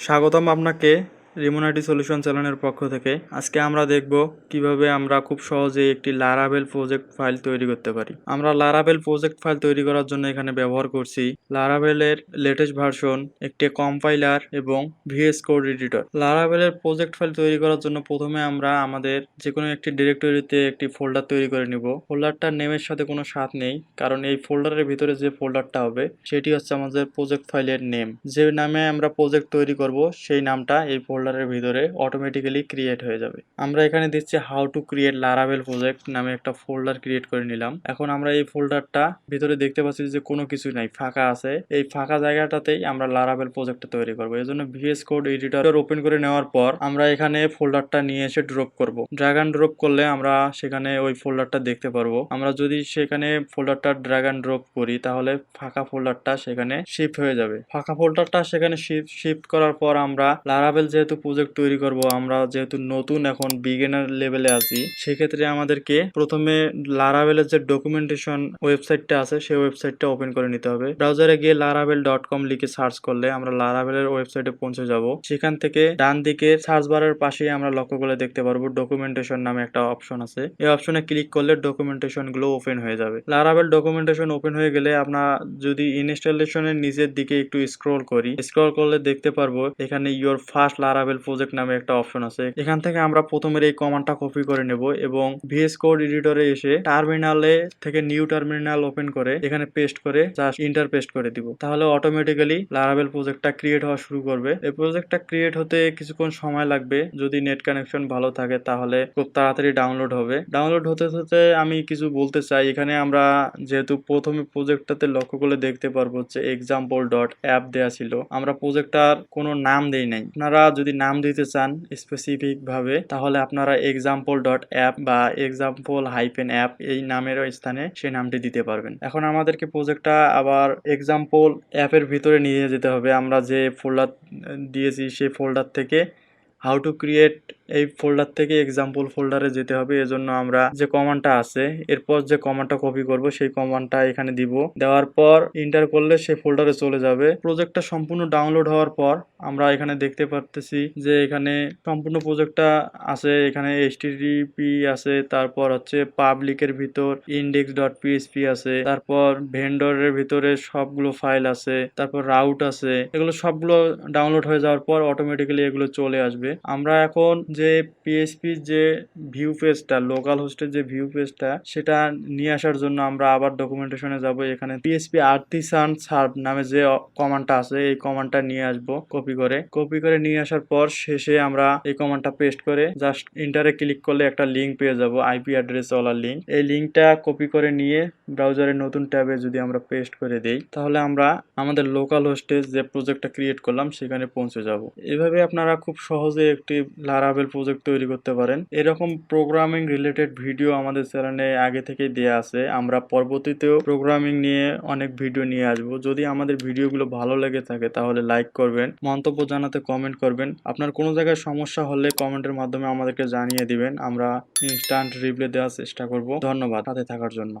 স্বাগতম আপনাকে রিমোনাইটি সলিউশন চ্যানেলের পক্ষ থেকে। আজকে আমরা দেখব কিভাবে আমরা খুব সহজে একটি লারাভেল প্রজেক্ট ফাইল তৈরি করতে পারি। আমরা লারাভেল প্রজেক্ট ফাইল তৈরি করার জন্য এখানে ব্যবহার করছি লারাভেলের লেটেস্ট ভার্সন, একটি কম্পাইলার এবং ভিএস কোড এডিটর। লারাভেলের প্রজেক্ট ফাইল তৈরি করার জন্য প্রথমে আমরা আমাদের যে কোনো একটি ডিরেক্টরিতে একটি ফোল্ডার তৈরি করে নিব। ফোল্ডারটার নেমের সাথে কোনো স্বাদ নেই, কারণ এই ফোল্ডারের ভিতরে যে ফোল্ডারটা হবে সেটি হচ্ছে আমাদের প্রজেক্ট ফাইলের নেম। যে নামে আমরা প্রজেক্ট তৈরি করব সেই নামটা এই ফোল্ডারের ভিতরে অটোমেটিক্যালি ক্রিয়েট হয়ে যাবে। আমরা এখানে দিচ্ছি how to create Laravel project নামে একটা ফোল্ডার ক্রিয়েট করে নিলাম। এখন আমরা এই ফোল্ডারটা ভিতরে দেখতে পাচ্ছি যে কোনো কিছু নাই, ফাঁকা আছে। এই ফাঁকা জায়গাটাতেই আমরা লারাভেল প্রজেক্টটা তৈরি করব। এই জন্য ভিএস কোড এডিটর ওপেন করে নেওয়ার পর আমরা এখানে ফোল্ডারটা নিয়ে এসে ড্রপ করব। ড্র্যাগ অ্যান্ড ড্রপ করলে আমরা সেখানে ওই ফোল্ডারটা দেখতে পারবো। আমরা যদি সেখানে ফোল্ডারটা ড্র্যাগ অ্যান্ড ড্রপ করি তাহলে ফাঁকা ফোল্ডারটা সেখানে শিফট হয়ে যাবে। ফাঁকা ফোল্ডারটা সেখানে শিফট করার পর আমরা লারাভেল যেহেতু প্রজেক্ট তৈরি করব, আমরা যেহেতু নতুন এখন বিগিনার লেভেলে আছি, সেক্ষেত্রে আমাদেরকে প্রথমে লারাভেলের যে ডকুমেন্টেশন ওয়েবসাইটটা আছে সেই ওয়েবসাইটটা ওপেন করে নিতে হবে। ব্রাউজারে গিয়ে laravel.com লিখে সার্চ করলে আমরা লারাভেলের ওয়েবসাইটে পৌঁছে যাব। সেখান থেকে ডান দিকে সার্চ বারের পাশেই আমরা লক্ষ্য করে দেখতে পারবো ডকুমেন্টেশন নামে একটা অপশন আছে। এই অপশনে ক্লিক করলে ডকুমেন্টেশন গুলো ওপেন হয়ে যাবে। লারাভেল ডকুমেন্টেশন ওপেন হয়ে গেলে আমরা যদি ইনস্টলেশনের নিচের দিকে একটু স্ক্রল করলে দেখতে পারবো এখানে ইওর ফার্স্ট লারাভেল প্রজেক্ট নামে একটা অপশন আছে। এখান থেকে আমরা প্রথমের এই কমান্ডটা কপি করে নেব এবং ভিএস কোড এডিটরে এসে টার্মিনালে থেকে নিউ টার্মিনাল ওপেন করে এখানে পেস্ট করে জাস্ট ইন্টার পেস্ট করে দিব। তাহলে অটোমেটিক্যালি লারাভেল প্রজেক্টটা ক্রিয়েট হওয়া শুরু করবে। এই প্রজেক্টটা ক্রিয়েট হতে কিছুক্ষণ সময় লাগবে। যদি নেট কানেকশন ভালো থাকে তাহলে খুব তাড়াতাড়ি ডাউনলোড হবে। ডাউনলোড হতে হতে আমি কিছু বলতে চাই। এখানে আমরা যেহেতু প্রথমে প্রজেক্টটাতে লক্ষ্য করলে দেখতে পারবো যে এক্সাম্পল ডট অ্যাপ দেয়া ছিল, আমরা প্রজেক্টটার কোনো নাম দেই নাই। আপনারা যদি নাম দিতে চান স্পেসিফিক ভাবে তাহলে আপনারা এক্সাম্পল ডট অ্যাপ বা এক্সাম্পল হাইফেন অ্যাপ এই নামের স্থানে সেই নামটি দিতে পারবেন। এখন আমাদেরকে প্রজেক্টটা আবার এক্সাম্পল অ্যাপের ভিতরে নিয়ে যেতে হবে। আমরা যে ফোল্ডার দিয়েছি সেই ফোল্ডার থেকে হাউ টু ক্রিয়েট এই ফোল্ডার থেকে এক্সাম্পল ফোল্ডারে যেতে হবে। এজন্য আমরা যে কমান্ডটা আছে এরপর যে কমান্ডটা কপি করব সেই কমান্ডটা এখানে দিব। দেওয়ার পর ইন্টার করলে সেই ফোল্ডারে চলে যাবে। প্রজেক্টটা সম্পূর্ণ ডাউনলোড হওয়ার পর আমরা এখানে দেখতে পারতেছি যে এখানে সম্পূর্ণ প্রজেক্টটা আছে। এখানে HTTP আছে, তারপর হচ্ছে পাবলিকের ভিতর index.php আছে, তারপর ভেন্ডরের ভিতরে সবগুলো ফাইল আছে, তারপর রাউট আছে। এগুলো সবগুলো ডাউনলোড হয়ে যাওয়ার পর অটোমেটিক্যালি এগুলো চলে আসবে। আমরা এখন যে পিএইচপি যে ভিউ পেজটা, লোকাল হোস্টের যে ভিউ পেজটা, সেটা নিয়ে আসার জন্য আমরা আবার ডকুমেন্টেশনে যাব। এখানে পিএইচপি আর্টিসান সার্ভ নামে যে কমান্ডটা আছে এই কমান্ডটা নিয়ে আসবো কপি করে নিয়ে আসার পর শেষে আমরা এই কমান্ডটা পেস্ট করে জাস্ট ইন্টারে ক্লিক করলে একটা লিঙ্ক পেয়ে যাব, আইপি অ্যাড্রেস ওয়ালা লিঙ্ক। এই লিঙ্কটা কপি করে নিয়ে ব্রাউজারের নতুন ট্যাবে যদি আমরা পেস্ট করে দেই তাহলে আমরা আমাদের লোকাল হোস্টে যে প্রজেক্টটা ক্রিয়েট করলাম সেখানে পৌঁছে যাব। এভাবে আপনারা খুব সহজে একটি লারাভেল প্রজেক্ট তৈরি করতে পারেন। এরকম প্রোগ্রামিং রিলেটেড ভিডিও আমাদের চ্যানেলে আগে থেকেই দেয়া আছে। আমরা পরবর্তীতেও প্রোগ্রামিং নিয়ে অনেক ভিডিও নিয়ে আসবো। যদি আমাদের ভিডিওগুলো ভালো লেগে থাকে তাহলে লাইক করবেন, মন্তব্য জানাতে কমেন্ট করবেন। আপনার কোনো জায়গায় সমস্যা হলে কমেন্টের মাধ্যমে আমাদেরকে জানিয়ে দিবেন, আমরা ইনস্ট্যান্ট রিপ্লাই দেওয়ার চেষ্টা করব। ধন্যবাদ সাথে থাকার জন্য।